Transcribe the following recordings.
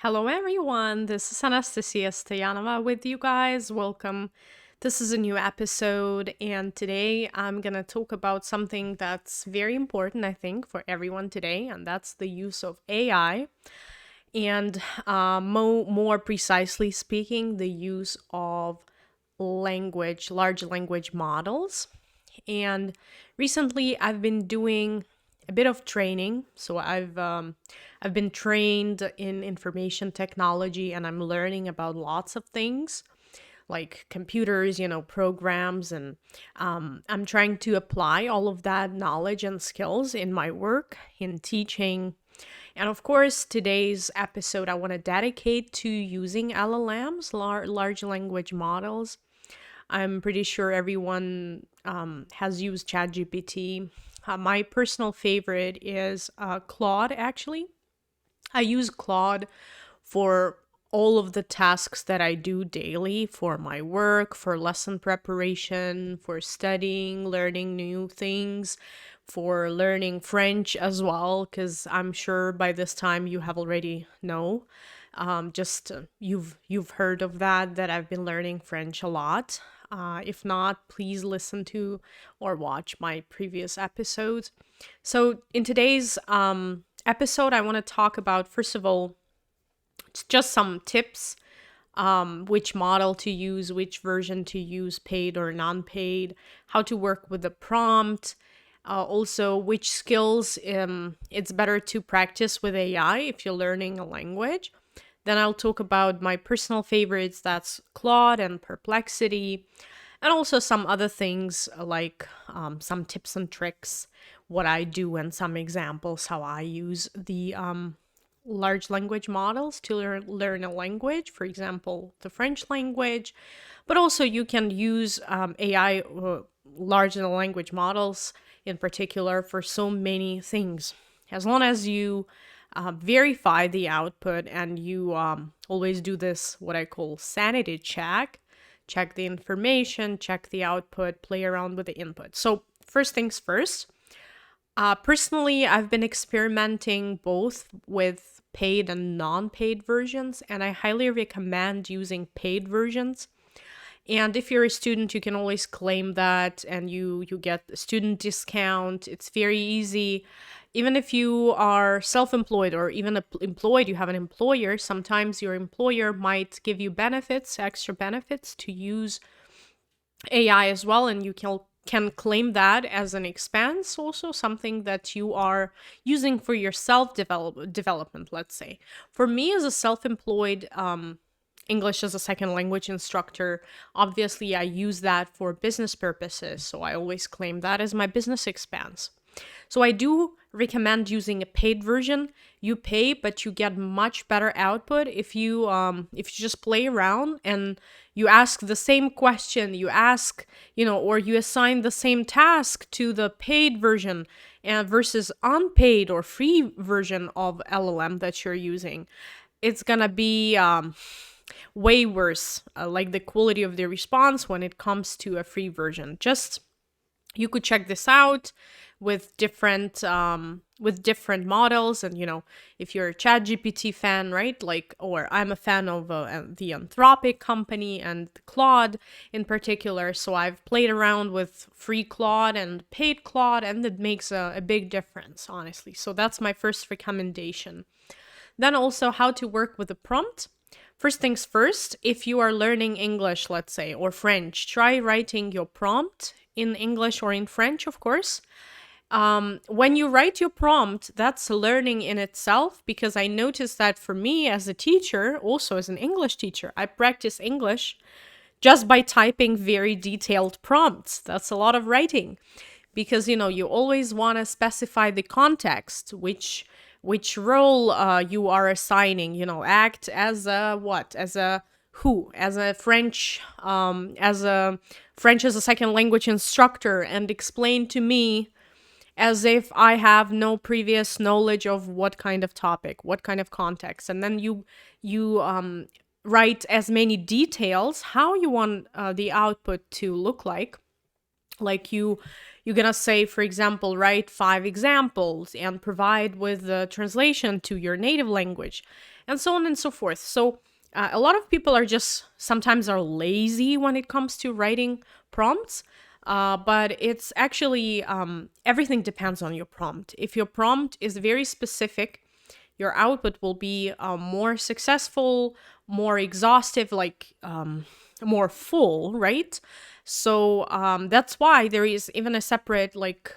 Hello, everyone. This is Anastasia Stoyanova with you guys. Welcome. This is a new episode, and today I'm going to talk about something that's very important, I think, for everyone today, and that's the use of AI. And more precisely speaking, the use of large language models. And recently, I've been doing a bit of training. So I've been trained in information technology, and I'm learning about lots of things like computers, programs, and I'm trying to apply all of that knowledge and skills in my work, in teaching. And of course, today's episode I want to dedicate to using LLMs, large language models. I'm pretty sure everyone has used ChatGPT. My personal favorite is Claude, actually. I use Claude for all of the tasks that I do daily for my work, for lesson preparation, for studying, learning new things, for learning French as well, because I'm sure by this time you have already know. Just you've heard of that I've been learning French a lot. If not, please listen to or watch my previous episodes. So in today's episode, I want to talk about, first of all, just some tips, which model to use, which version to use, paid or non-paid, how to work with the prompt, also which skills it's better to practice with AI if you're learning a language. Then I'll talk about my personal favorites, that's Claude and Perplexity, and also some other things like some tips and tricks, what I do, and some examples how I use the large language models to learn a language, for example, the French language. But also, you can use AI, large language models in particular, for so many things. As long as you verify the output and you always do this, what I call sanity check the information, check the output, play around with the input. So, first things first. Personally, I've been experimenting both with paid and non-paid versions, and I highly recommend using paid versions. And if you're a student, you can always claim that, and you get a student discount. It's very easy. Even if you are self-employed or even employed, you have an employer, sometimes your employer might give you benefits, extra benefits to use AI as well, and you can claim that as an expense, also something that you are using for your development, let's say. For me, as a self-employed English as a second language instructor, obviously I use that for business purposes, so I always claim that as my business expense. So I do recommend using a paid version. You pay, but you get much better output if you just play around and you ask the same question, or you assign the same task to the paid version and versus unpaid or free version of LLM that you're using. It's gonna be way worse, like the quality of the response when it comes to a free version. Just you could check this out with different models, and if you're a ChatGPT fan, right, like, or I'm a fan of the Anthropic company and Claude in particular, so I've played around with free Claude and paid Claude, and it makes a big difference, honestly. So that's my first recommendation. Then also how to work with the prompt. First things first, if you are learning English, let's say, or French, try writing your prompt in English or in French, of course. When you write your prompt, that's learning in itself, because I noticed that for me as a teacher, also as an English teacher, I practice English just by typing very detailed prompts. That's a lot of writing, because you always want to specify the context, which role you are assigning, act as a what, as a who, as a French as a second language instructor, and explain to me as if I have no previous knowledge of what kind of topic, what kind of context. And then you write as many details how you want the output to look like. Like you You're gonna say, for example, write 5 examples and provide with the translation to your native language, and so on and so forth. So a lot of people are just sometimes are lazy when it comes to writing prompts. But it's actually everything depends on your prompt. If your prompt is very specific, your output will be more successful, more exhaustive, like more full, right? So that's why there is even a separate like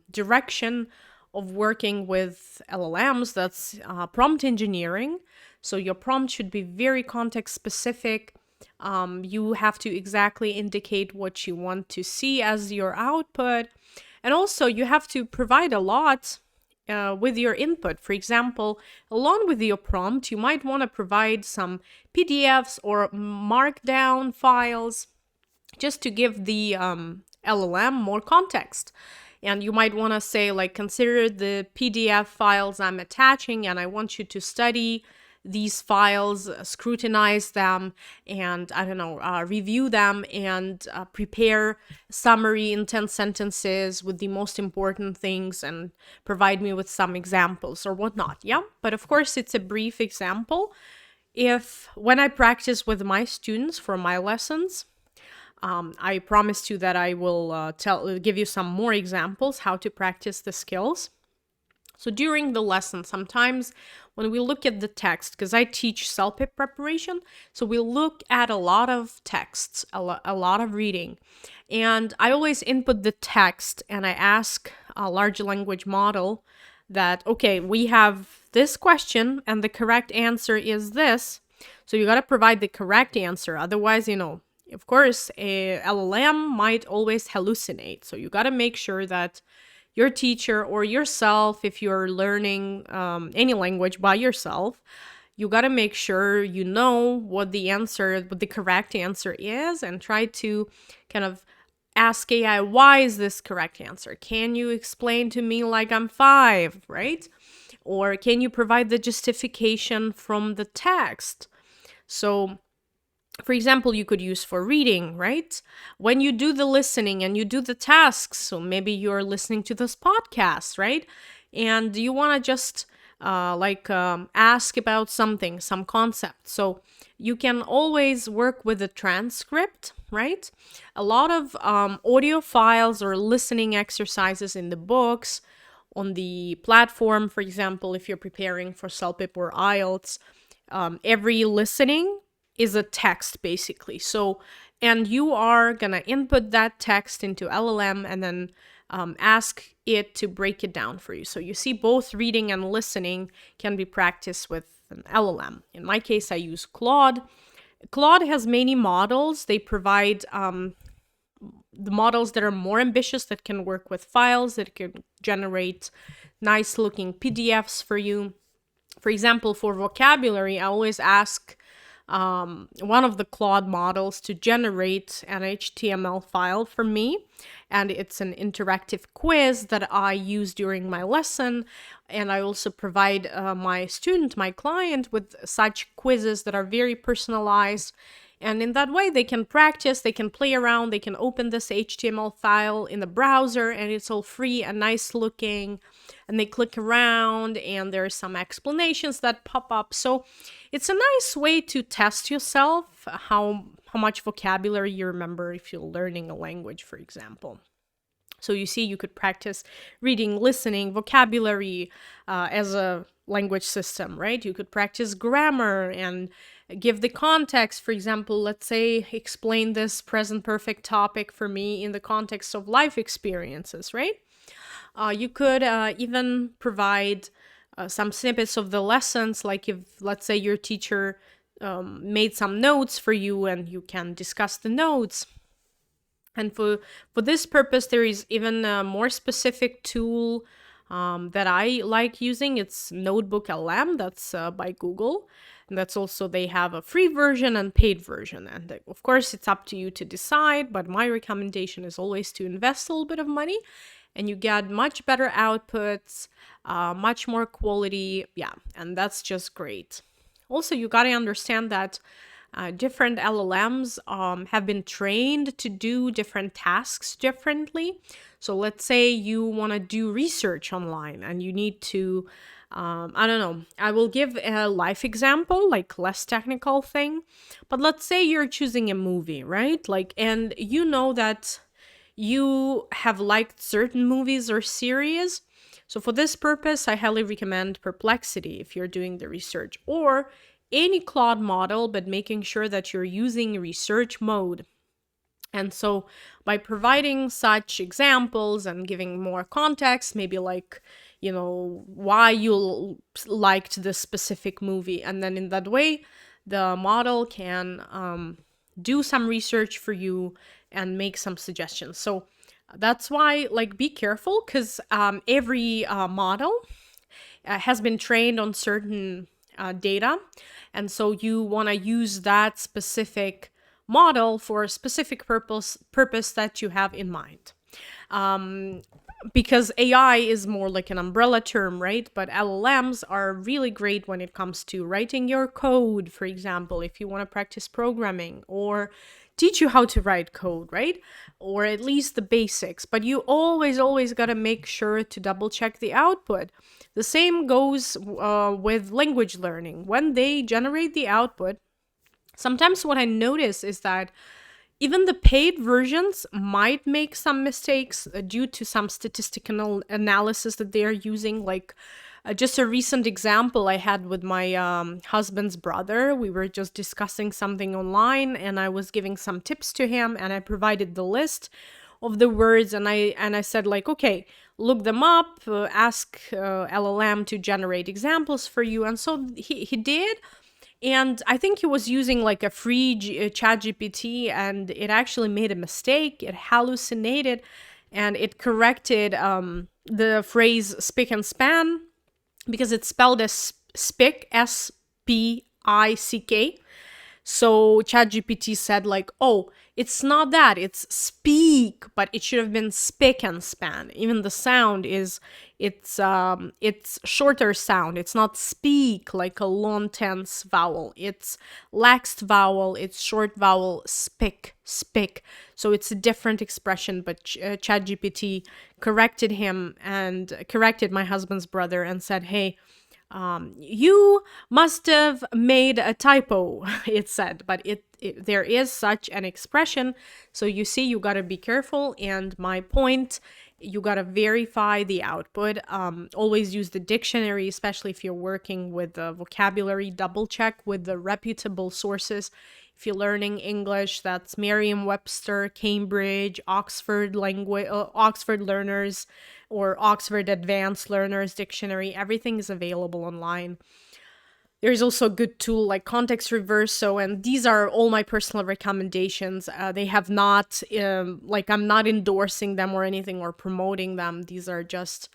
direction of working with LLMs. That's prompt engineering. So your prompt should be very context specific. You have to exactly indicate what you want to see as your output. And also, you have to provide a lot with your input. For example, along with your prompt, you might want to provide some PDFs or markdown files just to give the LLM more context. And you might want to say, like, consider the PDF files I'm attaching, and I want you to study these files, scrutinize them, and I don't know, review them and prepare summary in 10 sentences with the most important things and provide me with some examples or whatnot. Yeah. But of course, it's a brief example. If when I practice with my students for my lessons, I promised you that I will give you some more examples how to practice the skills. So during the lesson, sometimes when we look at the text, because I teach CELPIP preparation, so we look at a lot of texts, a lot of reading. And I always input the text and I ask a large language model that, okay, we have this question and the correct answer is this. So you got to provide the correct answer. Otherwise, of course, a LLM might always hallucinate. So you got to make sure that your teacher or yourself, if you're learning any language by yourself, you got to make sure you know what the correct answer is, and try to kind of ask AI, why is this correct answer? Can you explain to me like I'm 5, right? Or can you provide the justification from the text? So for example, you could use for reading, right? When you do the listening and you do the tasks, so maybe you're listening to this podcast, right? And you want to just ask about something, some concept. So you can always work with a transcript, right? A lot of audio files or listening exercises in the books, on the platform, for example, if you're preparing for CELPIP or IELTS, every listening is a text basically. So, and you are gonna input that text into LLM and then ask it to break it down for you. So you see both reading and listening can be practiced with an LLM. In my case, I use CLAUD. CLAUD has many models. They provide the models that are more ambitious, that can work with files, that can generate nice looking PDFs for you. For example, for vocabulary, I always ask one of the CLAUD models to generate an HTML file for me. And it's an interactive quiz that I use during my lesson. And I also provide my client with such quizzes that are very personalized. And in that way, they can practice, they can play around, they can open this HTML file in the browser, and it's all free and nice looking. And they click around, and there are some explanations that pop up. So it's a nice way to test yourself, how much vocabulary you remember if you're learning a language, for example. So you see, you could practice reading, listening, vocabulary as a language system, right? You could practice grammar and give the context. For example, let's say explain this present perfect topic for me in the context of life experiences, right? You could even provide some snippets of the lessons, like if, let's say, your teacher made some notes for you and you can discuss the notes. And for this purpose, there is even a more specific tool that I like using. It's Notebook LM, that's by Google. And that's also, they have a free version and paid version. And of course, it's up to you to decide, but my recommendation is always to invest a little bit of money and you get much better outputs, much more quality. Yeah, and that's just great. Also, you got to understand that different LLMs have been trained to do different tasks differently. So let's say you want to do research online and you need to, I don't know, I will give a life example, like less technical thing. But let's say you're choosing a movie, right? Like, and you know that you have liked certain movies or series. So for this purpose, I highly recommend Perplexity if you're doing the research, or any Claude model, but making sure that you're using research mode. And so by providing such examples and giving more context, maybe like, why you liked this specific movie, and then in that way, the model can do some research for you and make some suggestions. So that's why, like, be careful, because every model has been trained on certain data. And so you want to use that specific model for a specific purpose that you have in mind. Because AI is more like an umbrella term, right? But LLMs are really great when it comes to writing your code, for example, if you want to practice programming or teach you how to write code, right? Or at least the basics. But you always got to make sure to double check the output. The same goes with language learning. When they generate the output, sometimes what I notice is that even the paid versions might make some mistakes due to some statistical analysis that they are using. Like, just a recent example I had with my husband's brother. We were just discussing something online, and I was giving some tips to him, and I provided the list of the words, and I said, like, okay, look them up, ask LLM to generate examples for you. And so he did. And I think he was using like a free ChatGPT, and it actually made a mistake. It hallucinated, and it corrected the phrase spick and span, because it's spelled as spick, SPICK. So ChatGPT said, like, oh, it's not that, it's speak, but it should have been spick and span. Even the sound is, it's shorter sound. It's not speak like a long tense vowel. It's laxed vowel. It's short vowel, spick, spick. So it's a different expression, but ChatGPT corrected him and corrected my husband's brother and said, hey, you must have made a typo, it said, but there is such an expression. So you see, you gotta be careful. And my point, you gotta verify the output. Always use the dictionary, especially if you're working with the vocabulary. Double check with the reputable sources. If you're learning English, that's Merriam-Webster, Cambridge, Oxford Learners, or Oxford Advanced Learners Dictionary. Everything is available online. There's also a good tool like Context Reverso, and these are all my personal recommendations. They have not, I'm not endorsing them or anything or promoting them. These are just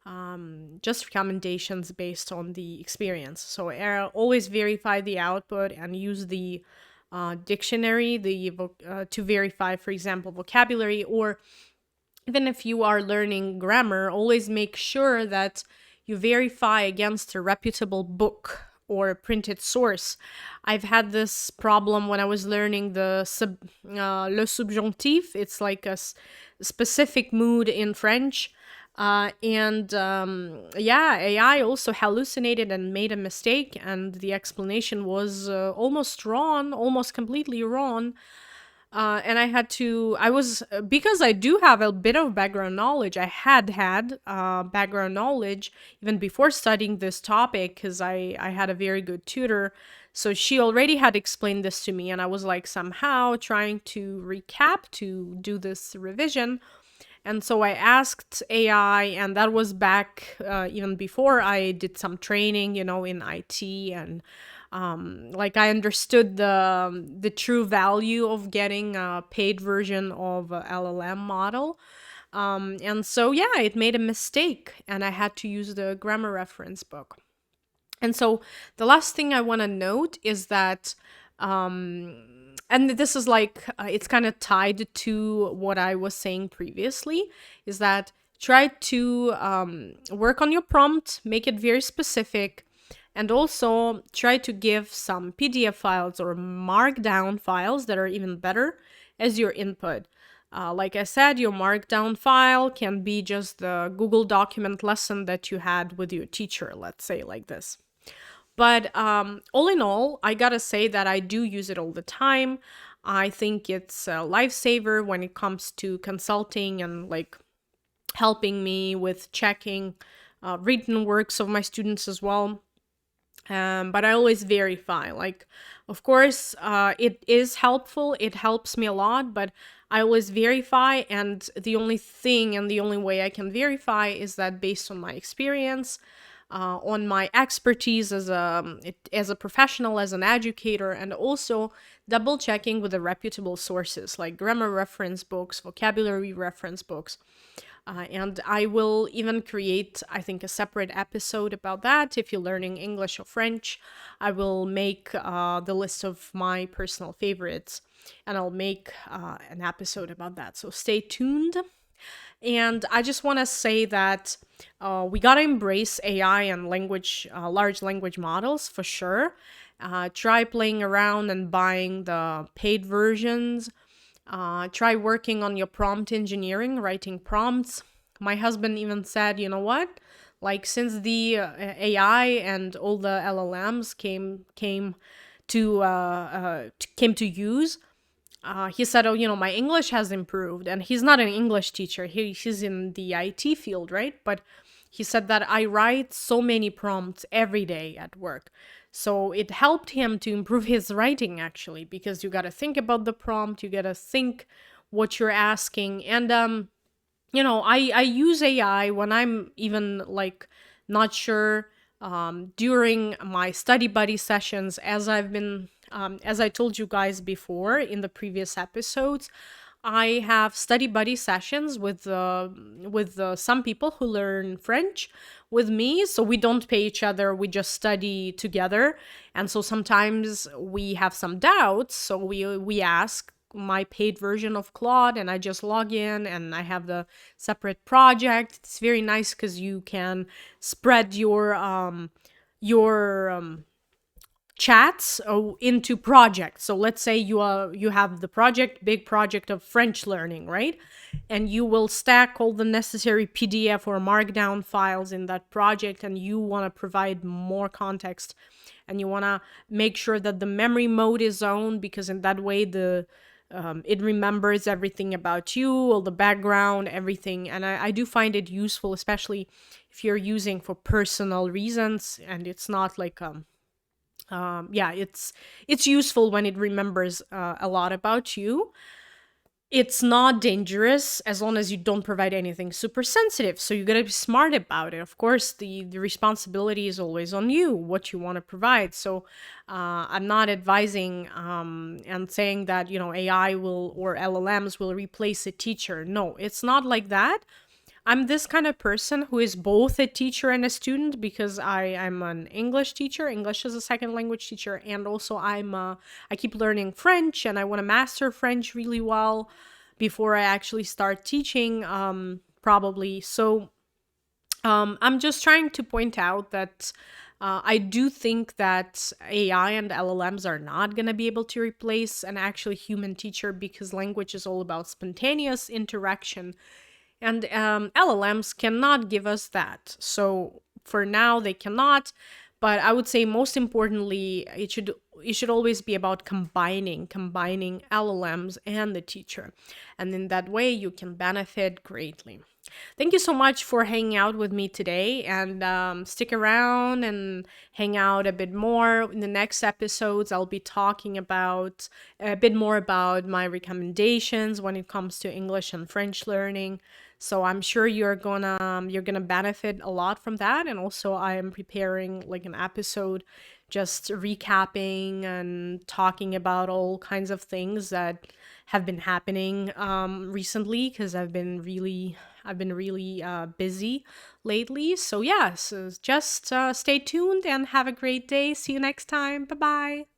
recommendations based on the experience. So always verify the output and use the dictionary to verify, for example, vocabulary. Or even if you are learning grammar, always make sure that you verify against a reputable book or a printed source. I've had this problem when I was learning le subjonctif. It's like a specific mood in French. AI also hallucinated and made a mistake, and the explanation was almost completely wrong. And because I do have a bit of background knowledge, I had background knowledge even before studying this topic, because I had a very good tutor. So she already had explained this to me, and I was like somehow trying to recap to do this revision. And so I asked AI, and that was back even before I did some training, in IT, and I understood the true value of getting a paid version of a LLM model. And so, yeah, it made a mistake, and I had to use the grammar reference book. And so the last thing I want to note is that, and this is it's kind of tied to what I was saying previously, is that try to work on your prompt, make it very specific, and also try to give some PDF files or markdown files that are even better as your input. Like I said, your markdown file can be just the Google document lesson that you had with your teacher, let's say like this. But all in all, I gotta say that I do use it all the time. I think it's a lifesaver when it comes to consulting and like helping me with checking written works of my students as well. But I always verify. Like, of course, it is helpful. It helps me a lot, but I always verify. And the only thing and the only way I can verify is that based on my experience, on my expertise as a professional, as an educator, and also double checking with the reputable sources like grammar reference books, vocabulary reference books. And I will even create, I think, a separate episode about that. If you're learning English or French, I will make the list of my personal favorites, and I'll make an episode about that. So stay tuned. And I just want to say that we got to embrace AI and large language models for sure. Try playing around and buying the paid versions. Try working on your prompt engineering, writing prompts. My husband even said, you know what? Like since the AI and all the LLMs came to use, he said, oh, my English has improved. And he's not an English teacher. He's in the IT field, right? But he said that I write so many prompts every day at work. So it helped him to improve his writing, actually, because you got to think about the prompt, you got to think what you're asking. And, I use AI when I'm even like not sure during my study buddy sessions, as I told you guys before in the previous episodes. I have study buddy sessions with some people who learn French with me. So we don't pay each other, we just study together. And so sometimes we have some doubts. So we ask my paid version of Claude, and I just log in and I have the separate project. It's very nice because you can spread your chats into projects. So let's say you have the big project of French learning, right? And you will stack all the necessary PDF or markdown files in that project, and you want to provide more context, and you want to make sure that the memory mode is on, because in that way it remembers everything about you, all the background, everything. And I do find it useful, especially if you're using for personal reasons, and it's not like it's useful when it remembers a lot about you. It's not dangerous as long as you don't provide anything super sensitive. So you gotta be smart about it. Of course, the responsibility is always on you, what you want to provide. So I'm not advising and saying that, AI will or LLMs will replace a teacher. No, it's not like that. I'm this kind of person who is both a teacher and a student, because I'm an English teacher, English as a second language teacher, and also I keep learning French, and I want to master French really well before I actually start teaching, probably. So I'm just trying to point out that I do think that AI and LLMs are not going to be able to replace an actually human teacher, because language is all about spontaneous interaction. And LLMs cannot give us that. So for now, they cannot. But I would say most importantly, it should always be about combining LLMs and the teacher. And in that way, you can benefit greatly. Thank you so much for hanging out with me today, and stick around and hang out a bit more. In the next episodes, I'll be talking about a bit more about my recommendations when it comes to English and French learning. So I'm sure you're gonna benefit a lot from that. And also I am preparing like an episode just recapping and talking about all kinds of things that have been happening recently, because I've been really busy lately. So yeah, so just stay tuned and have a great day. See you next time. Bye bye.